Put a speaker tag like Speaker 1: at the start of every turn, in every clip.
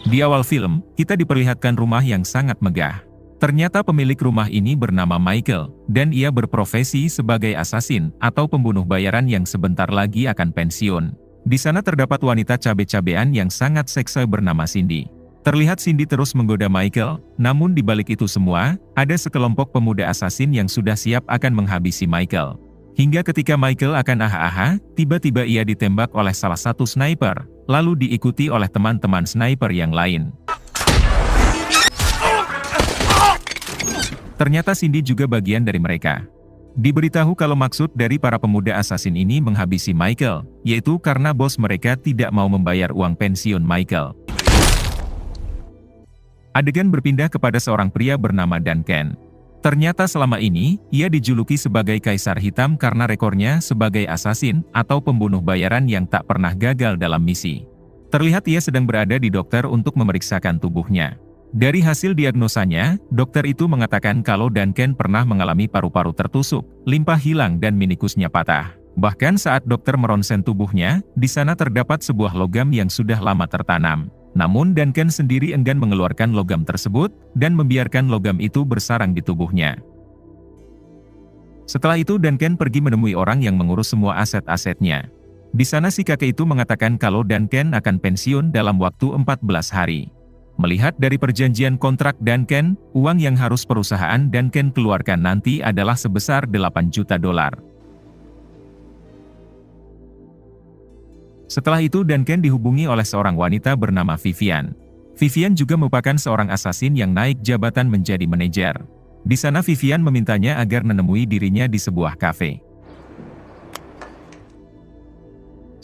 Speaker 1: Di awal film, kita diperlihatkan rumah yang sangat megah. Ternyata pemilik rumah ini bernama Michael, dan ia berprofesi sebagai asasin atau pembunuh bayaran yang sebentar lagi akan pensiun. Di sana terdapat wanita cabe-cabean yang sangat seksi bernama Cindy. Terlihat Cindy terus menggoda Michael, namun di balik itu semua, ada sekelompok pemuda asasin yang sudah siap akan menghabisi Michael. Hingga ketika Michael akan aha-aha, tiba-tiba ia ditembak oleh salah satu sniper, lalu diikuti oleh teman-teman sniper yang lain. Ternyata Cindy juga bagian dari mereka. Diberitahu kalau maksud dari para pemuda asasin ini menghabisi Michael, yaitu karena bos mereka tidak mau membayar uang pensiun Michael. Adegan berpindah kepada seorang pria bernama Duncan. Ternyata selama ini, ia dijuluki sebagai Kaisar Hitam karena rekornya sebagai asasin atau pembunuh bayaran yang tak pernah gagal dalam misi. Terlihat ia sedang berada di dokter untuk memeriksakan tubuhnya. Dari hasil diagnosanya, dokter itu mengatakan kalau Duncan pernah mengalami paru-paru tertusuk, limpa hilang dan minikusnya patah. Bahkan saat dokter meronsen tubuhnya, di sana terdapat sebuah logam yang sudah lama tertanam. Namun Duncan sendiri enggan mengeluarkan logam tersebut, dan membiarkan logam itu bersarang di tubuhnya. Setelah itu Duncan pergi menemui orang yang mengurus semua aset-asetnya. Di sana si kakek itu mengatakan kalau Duncan akan pensiun dalam waktu 14 hari. Melihat dari perjanjian kontrak Duncan, uang yang harus perusahaan Duncan keluarkan nanti adalah sebesar $8 juta. Setelah itu Duncan dihubungi oleh seorang wanita bernama Vivian. Vivian juga merupakan seorang asasin yang naik jabatan menjadi manajer. Di sana Vivian memintanya agar menemui dirinya di sebuah kafe.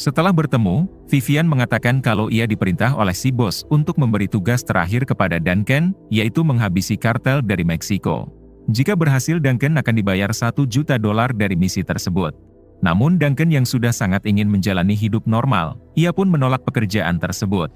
Speaker 1: Setelah bertemu, Vivian mengatakan kalau ia diperintah oleh si bos untuk memberi tugas terakhir kepada Duncan, yaitu menghabisi kartel dari Meksiko. Jika berhasil Duncan akan dibayar $1 juta dari misi tersebut. Namun Duncan yang sudah sangat ingin menjalani hidup normal, ia pun menolak pekerjaan tersebut.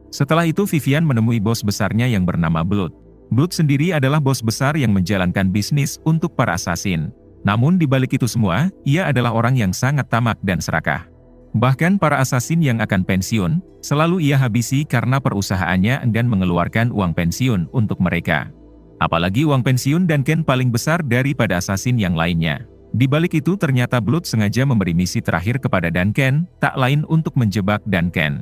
Speaker 1: Setelah itu Vivian menemui bos besarnya yang bernama Blood. Blood sendiri adalah bos besar yang menjalankan bisnis untuk para asasin. Namun di balik itu semua, ia adalah orang yang sangat tamak dan serakah. Bahkan para asasin yang akan pensiun, selalu ia habisi karena perusahaannya enggan mengeluarkan uang pensiun untuk mereka. Apalagi uang pensiun Duncan paling besar daripada asasin yang lainnya. Di balik itu ternyata Blood sengaja memberi misi terakhir kepada Duncan, tak lain untuk menjebak Duncan.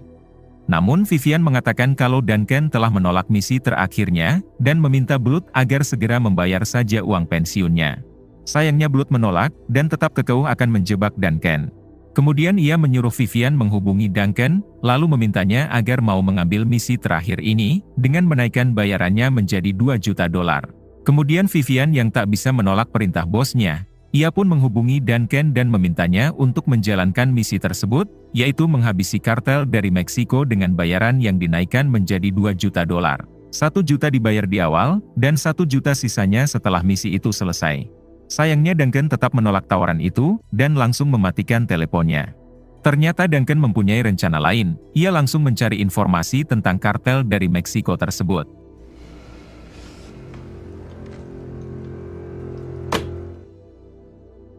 Speaker 1: Namun Vivian mengatakan kalau Duncan telah menolak misi terakhirnya, dan meminta Blood agar segera membayar saja uang pensiunnya. Sayangnya Blood menolak, dan tetap kekeh akan menjebak Duncan. Kemudian ia menyuruh Vivian menghubungi Duncan, lalu memintanya agar mau mengambil misi terakhir ini, dengan menaikkan bayarannya menjadi $2 juta. Kemudian Vivian yang tak bisa menolak perintah bosnya, ia pun menghubungi Duncan dan memintanya untuk menjalankan misi tersebut, yaitu menghabisi kartel dari Meksiko dengan bayaran yang dinaikkan menjadi $2 juta. $1 juta dibayar di awal, dan $1 juta sisanya setelah misi itu selesai. Sayangnya Duncan tetap menolak tawaran itu, dan langsung mematikan teleponnya. Ternyata Duncan mempunyai rencana lain, ia langsung mencari informasi tentang kartel dari Meksiko tersebut.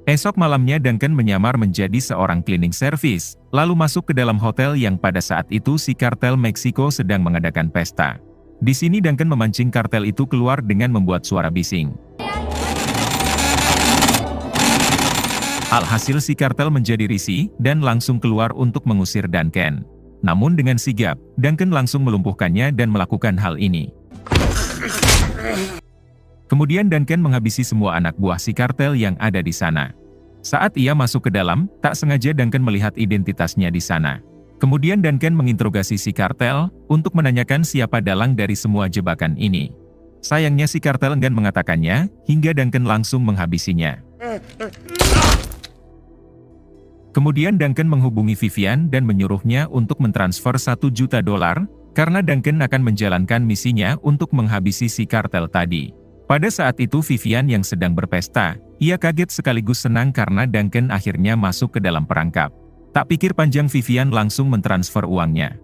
Speaker 1: Esok malamnya Duncan menyamar menjadi seorang cleaning service, lalu masuk ke dalam hotel yang pada saat itu si kartel Meksiko sedang mengadakan pesta. Di sini Duncan memancing kartel itu keluar dengan membuat suara bising. Alhasil si kartel menjadi risih, dan langsung keluar untuk mengusir Duncan. Namun dengan sigap, Duncan langsung melumpuhkannya dan melakukan hal ini. Kemudian Duncan menghabisi semua anak buah si kartel yang ada di sana. Saat ia masuk ke dalam, tak sengaja Duncan melihat identitasnya di sana. Kemudian Duncan menginterogasi si kartel, untuk menanyakan siapa dalang dari semua jebakan ini. Sayangnya si kartel enggan mengatakannya, hingga Duncan langsung menghabisinya. Kemudian Duncan menghubungi Vivian dan menyuruhnya untuk mentransfer $1 juta, karena Duncan akan menjalankan misinya untuk menghabisi si kartel tadi. Pada saat itu Vivian yang sedang berpesta, ia kaget sekaligus senang karena Duncan akhirnya masuk ke dalam perangkap. Tak pikir panjang Vivian langsung mentransfer uangnya.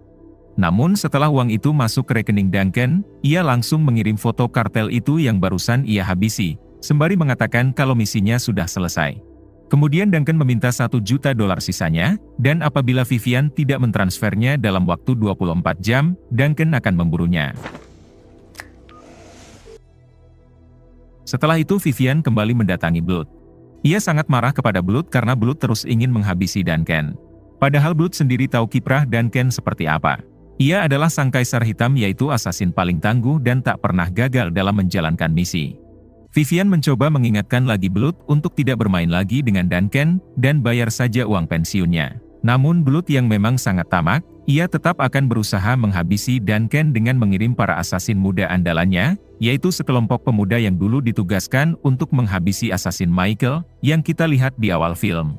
Speaker 1: Namun setelah uang itu masuk ke rekening Duncan, ia langsung mengirim foto kartel itu yang barusan ia habisi, sembari mengatakan kalau misinya sudah selesai. Kemudian Duncan meminta $1 juta sisanya, dan apabila Vivian tidak mentransfernya dalam waktu 24 jam, Duncan akan memburunya. Setelah itu Vivian kembali mendatangi Blood. Ia sangat marah kepada Blood karena Blood terus ingin menghabisi Duncan. Padahal Blood sendiri tahu kiprah Duncan seperti apa. Ia adalah sang kaisar hitam, yaitu asasin paling tangguh dan tak pernah gagal dalam menjalankan misi. Vivian mencoba mengingatkan lagi Blood untuk tidak bermain lagi dengan Duncan dan bayar saja uang pensiunnya. Namun Blood yang memang sangat tamak, ia tetap akan berusaha menghabisi Duncan dengan mengirim para asasin muda andalannya, yaitu sekelompok pemuda yang dulu ditugaskan untuk menghabisi asasin Michael yang kita lihat di awal film.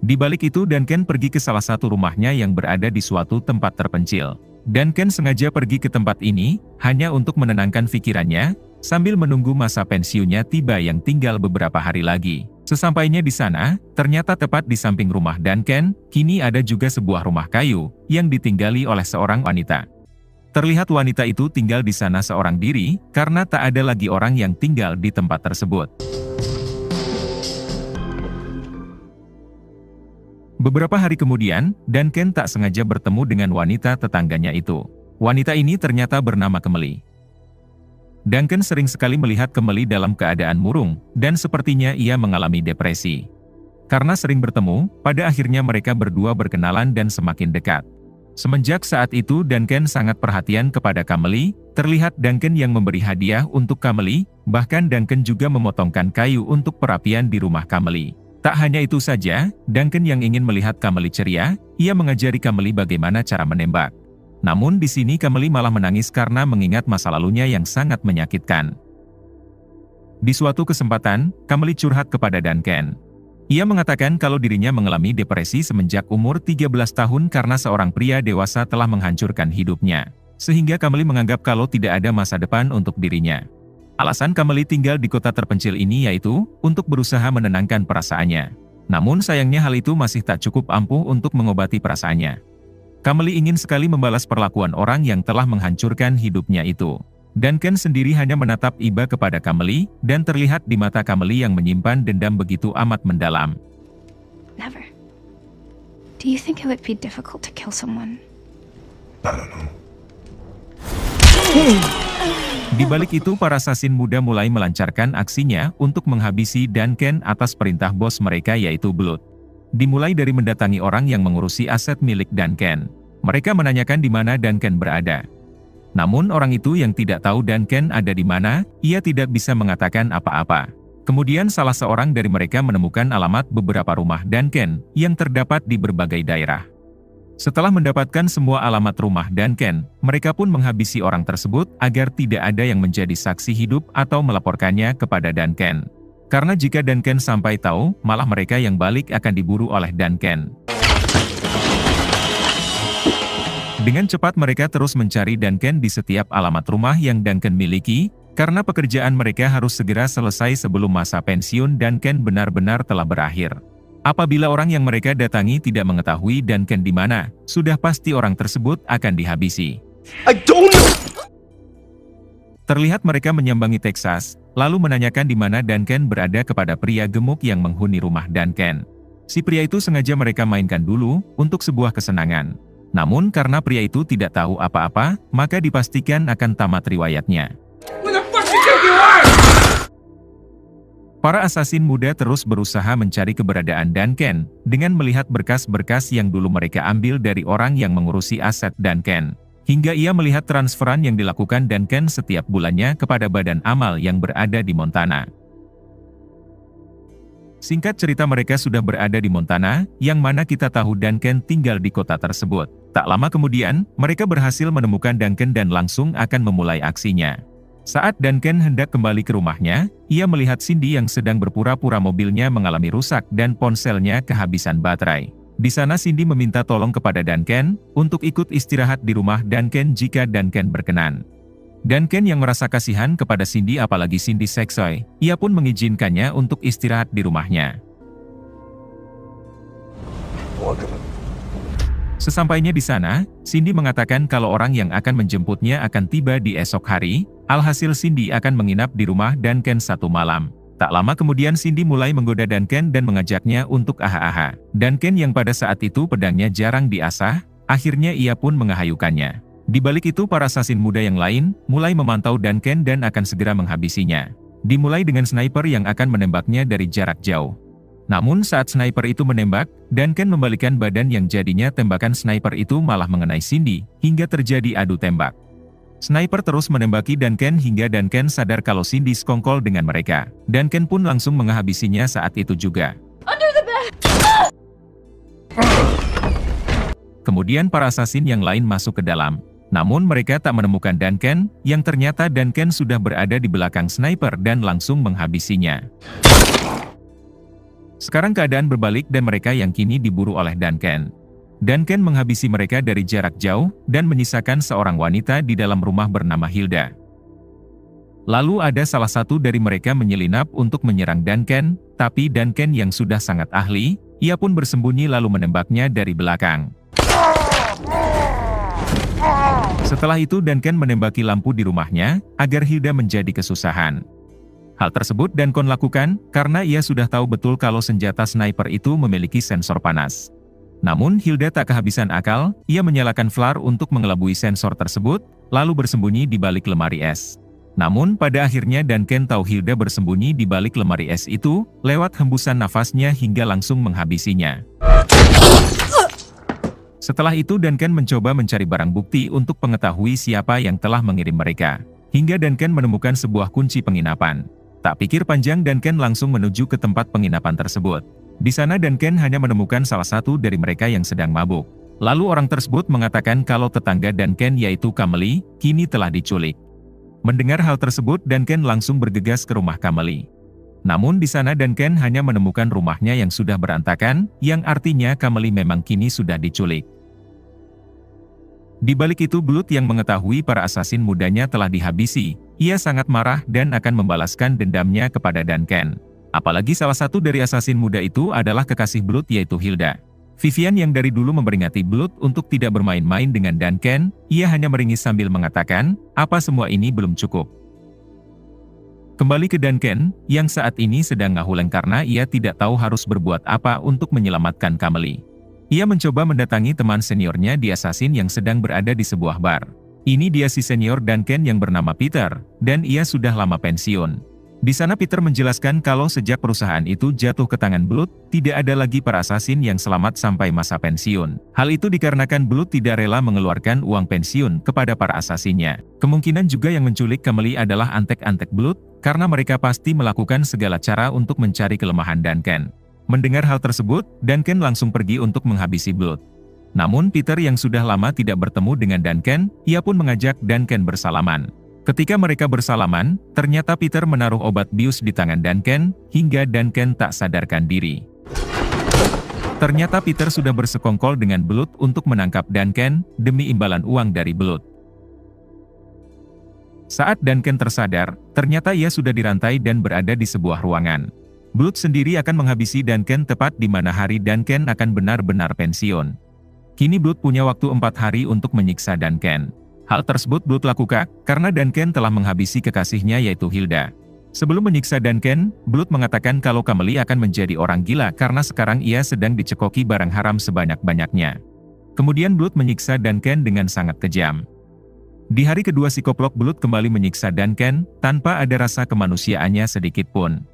Speaker 1: Di balik itu Duncan pergi ke salah satu rumahnya yang berada di suatu tempat terpencil. Duncan sengaja pergi ke tempat ini hanya untuk menenangkan pikirannya, sambil menunggu masa pensiunnya tiba yang tinggal beberapa hari lagi. Sesampainya di sana, ternyata tepat di samping rumah Duncan, kini ada juga sebuah rumah kayu yang ditinggali oleh seorang wanita. Terlihat wanita itu tinggal di sana seorang diri, karena tak ada lagi orang yang tinggal di tempat tersebut. Beberapa hari kemudian, Duncan tak sengaja bertemu dengan wanita tetangganya itu. Wanita ini ternyata bernama Kemeli. Duncan sering sekali melihat Kemeli dalam keadaan murung, dan sepertinya ia mengalami depresi. Karena sering bertemu, pada akhirnya mereka berdua berkenalan dan semakin dekat. Semenjak saat itu Duncan sangat perhatian kepada Kemeli, terlihat Duncan yang memberi hadiah untuk Kemeli, bahkan Duncan juga memotongkan kayu untuk perapian di rumah Kemeli. Tak hanya itu saja, Duncan yang ingin melihat Kemeli ceria, ia mengajari Kemeli bagaimana cara menembak. Namun di sini Kemeli malah menangis karena mengingat masa lalunya yang sangat menyakitkan. Di suatu kesempatan, Kemeli curhat kepada Duncan. Ia mengatakan kalau dirinya mengalami depresi semenjak umur 13 tahun karena seorang pria dewasa telah menghancurkan hidupnya. Sehingga Kemeli menganggap kalau tidak ada masa depan untuk dirinya. Alasan Kemeli tinggal di kota terpencil ini yaitu untuk berusaha menenangkan perasaannya. Namun sayangnya hal itu masih tak cukup ampuh untuk mengobati perasaannya. Kemeli ingin sekali membalas perlakuan orang yang telah menghancurkan hidupnya itu. Duncan sendiri hanya menatap iba kepada Kemeli, dan terlihat di mata Kemeli yang menyimpan dendam begitu amat mendalam.
Speaker 2: Never. Do you think it would be difficult to kill someone?
Speaker 3: I don't know.
Speaker 1: Di balik itu para asasin muda mulai melancarkan aksinya untuk menghabisi Duncan atas perintah bos mereka yaitu Blood. Dimulai dari mendatangi orang yang mengurusi aset milik Duncan. Mereka menanyakan di mana Duncan berada. Namun orang itu yang tidak tahu Duncan ada di mana, ia tidak bisa mengatakan apa-apa. Kemudian salah seorang dari mereka menemukan alamat beberapa rumah Duncan yang terdapat di berbagai daerah. Setelah mendapatkan semua alamat rumah Duncan, mereka pun menghabisi orang tersebut agar tidak ada yang menjadi saksi hidup atau melaporkannya kepada Duncan. Karena jika Duncan sampai tahu, malah mereka yang balik akan diburu oleh Duncan. Dengan cepat mereka terus mencari Duncan di setiap alamat rumah yang Duncan miliki, karena pekerjaan mereka harus segera selesai sebelum masa pensiun Duncan benar-benar telah berakhir. Apabila orang yang mereka datangi tidak mengetahui Duncan di mana, sudah pasti orang tersebut akan dihabisi.
Speaker 3: I don't know.
Speaker 1: Terlihat mereka menyambangi Texas, lalu menanyakan di mana Duncan berada kepada pria gemuk yang menghuni rumah Duncan. Si pria itu sengaja mereka mainkan dulu untuk sebuah kesenangan. Namun karena pria itu tidak tahu apa-apa, maka dipastikan akan tamat riwayatnya.
Speaker 3: Where the fuck you think you are?
Speaker 1: Para asasin muda terus berusaha mencari keberadaan Duncan, dengan melihat berkas-berkas yang dulu mereka ambil dari orang yang mengurusi aset Duncan. Hingga ia melihat transferan yang dilakukan Duncan setiap bulannya kepada badan amal yang berada di Montana. Singkat cerita mereka sudah berada di Montana, yang mana kita tahu Duncan tinggal di kota tersebut. Tak lama kemudian, mereka berhasil menemukan Duncan dan langsung akan memulai aksinya. Saat Duncan hendak kembali ke rumahnya, ia melihat Cindy yang sedang berpura-pura mobilnya mengalami rusak dan ponselnya kehabisan baterai. Di sana Cindy meminta tolong kepada Duncan untuk ikut istirahat di rumah Duncan jika Duncan berkenan. Duncan yang merasa kasihan kepada Cindy apalagi Cindy seksoi, ia pun mengizinkannya untuk istirahat di rumahnya. Sesampainya di sana, Cindy mengatakan kalau orang yang akan menjemputnya akan tiba di esok hari, alhasil Cindy akan menginap di rumah Duncan 1 malam. Tak lama kemudian Cindy mulai menggoda Duncan dan mengajaknya untuk aha-aha. Duncan yang pada saat itu pedangnya jarang diasah, akhirnya ia pun mengahayukannya. Di balik itu para assassin muda yang lain, mulai memantau Duncan dan akan segera menghabisinya. Dimulai dengan sniper yang akan menembaknya dari jarak jauh. Namun saat sniper itu menembak, Duncan membalikan badan yang jadinya tembakan sniper itu malah mengenai Cindy, hingga terjadi adu tembak. Sniper terus menembaki Duncan hingga Duncan sadar kalau Cindy sekongkol dengan mereka. Duncan pun langsung menghabisinya saat itu juga. Kemudian para assassin yang lain masuk ke dalam. Namun mereka tak menemukan Duncan, yang ternyata Duncan sudah berada di belakang sniper dan langsung menghabisinya. Sekarang keadaan berbalik dan mereka yang kini diburu oleh Duncan. Duncan menghabisi mereka dari jarak jauh dan menyisakan seorang wanita di dalam rumah bernama Hilda. Lalu ada salah satu dari mereka menyelinap untuk menyerang Duncan, tapi Duncan yang sudah sangat ahli, ia pun bersembunyi lalu menembaknya dari belakang. Setelah itu Duncan menembaki lampu di rumahnya, agar Hilda menjadi kesusahan. Hal tersebut Duncan lakukan karena ia sudah tahu betul kalau senjata sniper itu memiliki sensor panas. Namun Hilda tak kehabisan akal, ia menyalakan flare untuk mengelabui sensor tersebut, lalu bersembunyi di balik lemari es. Namun pada akhirnya Duncan tahu Hilda bersembunyi di balik lemari es itu, lewat hembusan nafasnya hingga langsung menghabisinya. Setelah itu Duncan mencoba mencari barang bukti untuk mengetahui siapa yang telah mengirim mereka. Hingga Duncan menemukan sebuah kunci penginapan. Tak pikir panjang Duncan langsung menuju ke tempat penginapan tersebut. Di sana Duncan hanya menemukan salah satu dari mereka yang sedang mabuk. Lalu orang tersebut mengatakan kalau tetangga Duncan yaitu Kameli, kini telah diculik. Mendengar hal tersebut Duncan langsung bergegas ke rumah Kameli. Namun di sana Duncan hanya menemukan rumahnya yang sudah berantakan, yang artinya Kameli memang kini sudah diculik. Di balik itu Blood yang mengetahui para assassin mudanya telah dihabisi, ia sangat marah dan akan membalaskan dendamnya kepada Duncan. Apalagi salah satu dari assassin muda itu adalah kekasih Blood yaitu Hilda. Vivian yang dari dulu memperingati Blood untuk tidak bermain-main dengan Duncan, ia hanya meringis sambil mengatakan, apa semua ini belum cukup. Kembali ke Duncan, yang saat ini sedang ngahuleng karena ia tidak tahu harus berbuat apa untuk menyelamatkan Kameli. Ia mencoba mendatangi teman seniornya di assassin yang sedang berada di sebuah bar. Ini dia si senior Duncan yang bernama Peter, dan ia sudah lama pensiun. Di sana Peter menjelaskan kalau sejak perusahaan itu jatuh ke tangan Blood, tidak ada lagi para assassin yang selamat sampai masa pensiun. Hal itu dikarenakan Blood tidak rela mengeluarkan uang pensiun kepada para assassinnya. Kemungkinan juga yang menculik Kameli adalah antek-antek Blood, karena mereka pasti melakukan segala cara untuk mencari kelemahan Duncan. Mendengar hal tersebut, Duncan langsung pergi untuk menghabisi Blood. Namun Peter yang sudah lama tidak bertemu dengan Duncan, ia pun mengajak Duncan bersalaman. Ketika mereka bersalaman, ternyata Peter menaruh obat bius di tangan Duncan, hingga Duncan tak sadarkan diri. Ternyata Peter sudah bersekongkol dengan Blood untuk menangkap Duncan, demi imbalan uang dari Blood. Saat Duncan tersadar, ternyata ia sudah dirantai dan berada di sebuah ruangan. Blood sendiri akan menghabisi Duncan tepat di mana hari Duncan akan benar-benar pensiun. Kini Blood punya waktu 4 hari untuk menyiksa Duncan. Hal tersebut Blood lakukan karena Duncan telah menghabisi kekasihnya yaitu Hilda. Sebelum menyiksa Duncan, Blood mengatakan kalau Kameli akan menjadi orang gila karena sekarang ia sedang dicekoki barang haram sebanyak-banyaknya. Kemudian Blood menyiksa Duncan dengan sangat kejam. Di hari kedua psikoplok Blood kembali menyiksa Duncan tanpa ada rasa kemanusiaannya sedikit pun.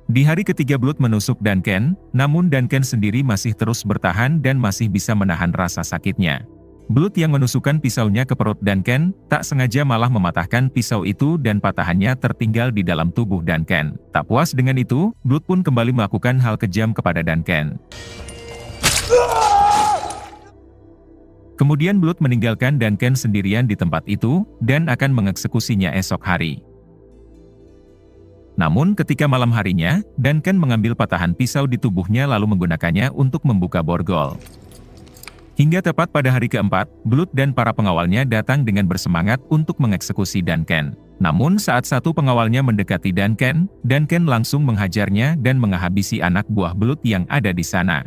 Speaker 1: Di hari ketiga Blood menusuk Duncan, namun Duncan sendiri masih terus bertahan dan masih bisa menahan rasa sakitnya. Blood yang menusukkan pisaunya ke perut Duncan, tak sengaja malah mematahkan pisau itu dan patahannya tertinggal di dalam tubuh Duncan. Tak puas dengan itu, Blood pun kembali melakukan hal kejam kepada Duncan. Kemudian Blood meninggalkan Duncan sendirian di tempat itu, dan akan mengeksekusinya esok hari. Namun ketika malam harinya, Duncan mengambil patahan pisau di tubuhnya lalu menggunakannya untuk membuka borgol. Hingga tepat pada hari keempat, Blood dan para pengawalnya datang dengan bersemangat untuk mengeksekusi Duncan. Namun saat satu pengawalnya mendekati Duncan, Duncan langsung menghajarnya dan menghabisi anak buah Blood yang ada di sana.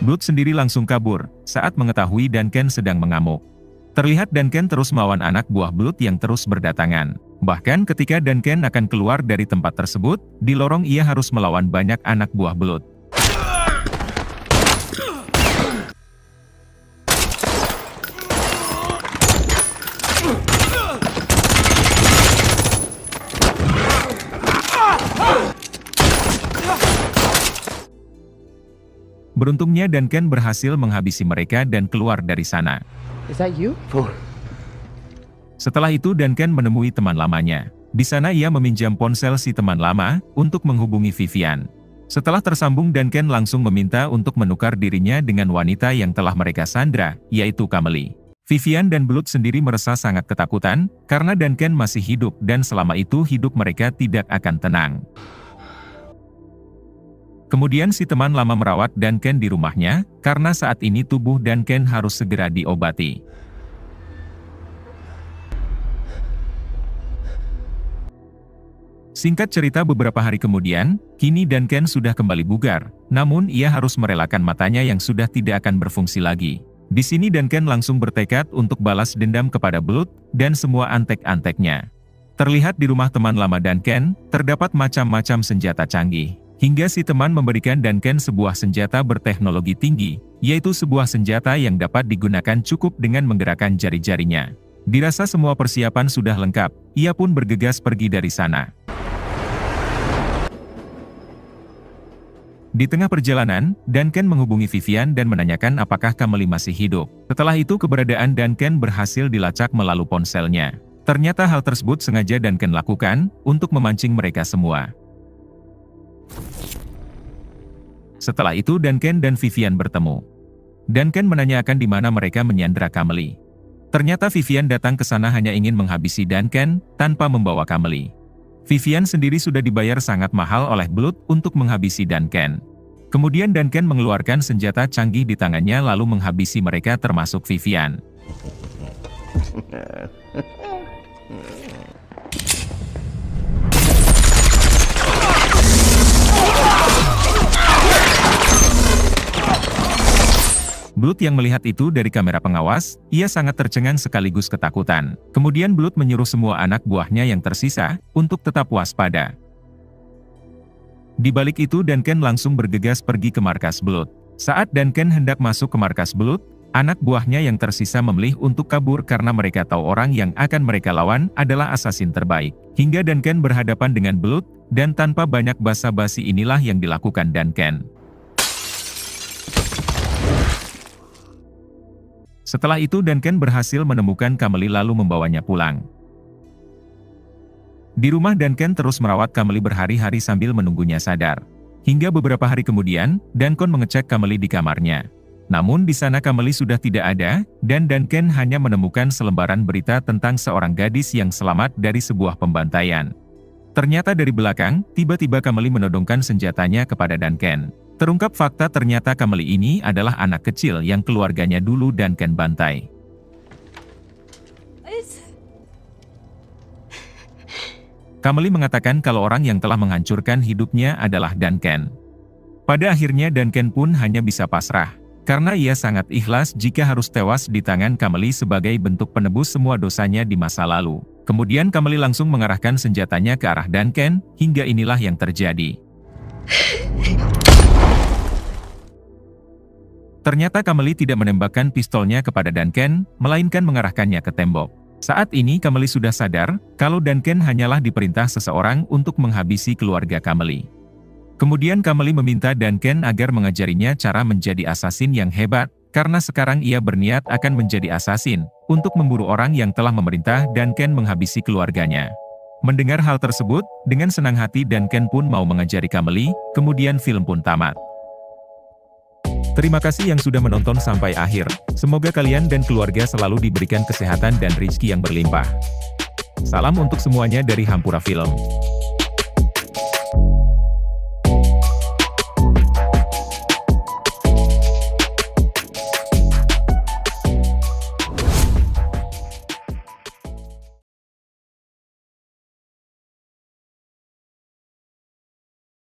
Speaker 1: Blood sendiri langsung kabur saat mengetahui Duncan sedang mengamuk. Terlihat Duncan terus melawan anak buah Blood yang terus berdatangan. Bahkan ketika Duncan akan keluar dari tempat tersebut, di lorong ia harus melawan banyak anak buah Blood. Beruntungnya Duncan berhasil menghabisi mereka dan keluar dari sana.
Speaker 4: Is that you?
Speaker 1: Setelah itu Duncan menemui teman lamanya. Di sana ia meminjam ponsel si teman lama untuk menghubungi Vivian. Setelah tersambung, Duncan langsung meminta untuk menukar dirinya dengan wanita yang telah mereka sandra, yaitu Kameli. Vivian dan Blood sendiri merasa sangat ketakutan karena Duncan masih hidup dan selama itu hidup mereka tidak akan tenang. Kemudian si teman lama merawat Duncan di rumahnya, karena saat ini tubuh Duncan harus segera diobati. Singkat cerita, beberapa hari kemudian, kini Duncan sudah kembali bugar, namun ia harus merelakan matanya yang sudah tidak akan berfungsi lagi. Di sini Duncan langsung bertekad untuk balas dendam kepada Blood dan semua antek-anteknya. Terlihat di rumah teman lama Duncan, terdapat macam-macam senjata canggih. Hingga si teman memberikan Duncan sebuah senjata berteknologi tinggi, yaitu sebuah senjata yang dapat digunakan cukup dengan menggerakkan jari-jarinya. Dirasa semua persiapan sudah lengkap, ia pun bergegas pergi dari sana. Di tengah perjalanan, Duncan menghubungi Vivian dan menanyakan apakah Kameli masih hidup. Setelah itu keberadaan Duncan berhasil dilacak melalui ponselnya. Ternyata hal tersebut sengaja Duncan lakukan untuk memancing mereka semua. Setelah itu Duncan dan Vivian bertemu. Duncan menanyakan di mana mereka menyandra Kameli. Ternyata Vivian datang ke sana hanya ingin menghabisi Duncan tanpa membawa Kameli. Vivian sendiri sudah dibayar sangat mahal oleh Blood untuk menghabisi Duncan. Kemudian Duncan mengeluarkan senjata canggih di tangannya lalu menghabisi mereka termasuk Vivian. Blood yang melihat itu dari kamera pengawas, ia sangat tercengang sekaligus ketakutan. Kemudian Blood menyuruh semua anak buahnya yang tersisa untuk tetap waspada. Di balik itu Duncan langsung bergegas pergi ke markas Blood. Saat Duncan hendak masuk ke markas Blood, anak buahnya yang tersisa memilih untuk kabur karena mereka tahu orang yang akan mereka lawan adalah assassin terbaik. Hingga Duncan berhadapan dengan Blood, dan tanpa banyak basa-basi inilah yang dilakukan Duncan. Setelah itu Duncan berhasil menemukan Kameli lalu membawanya pulang. Di rumah Duncan terus merawat Kameli berhari-hari sambil menunggunya sadar. Hingga beberapa hari kemudian, Duncan mengecek Kameli di kamarnya. Namun di sana Kameli sudah tidak ada, dan Duncan hanya menemukan selembaran berita tentang seorang gadis yang selamat dari sebuah pembantaian. Ternyata dari belakang, tiba-tiba Kameli menodongkan senjatanya kepada Duncan. Terungkap fakta ternyata Kameli ini adalah anak kecil yang keluarganya dulu Duncan bantai. Kameli mengatakan kalau orang yang telah menghancurkan hidupnya adalah Duncan. Pada akhirnya Duncan pun hanya bisa pasrah, karena ia sangat ikhlas jika harus tewas di tangan Kameli sebagai bentuk penebus semua dosanya di masa lalu. Kemudian Kameli langsung mengarahkan senjatanya ke arah Duncan, hingga inilah yang terjadi. Ternyata Kameli tidak menembakkan pistolnya kepada Duncan, melainkan mengarahkannya ke tembok. Saat ini Kameli sudah sadar, kalau Duncan hanyalah diperintah seseorang untuk menghabisi keluarga Kameli. Kemudian Kameli meminta Duncan agar mengajarinya cara menjadi assassin yang hebat, karena sekarang ia berniat akan menjadi assassin, untuk memburu orang yang telah memerintah Duncan menghabisi keluarganya. Mendengar hal tersebut, dengan senang hati Duncan pun mau mengajari Kameli, kemudian film pun tamat. Terima kasih yang sudah menonton sampai akhir. Semoga kalian dan keluarga selalu diberikan kesehatan dan rezeki yang berlimpah. Salam untuk semuanya dari Hampura Film.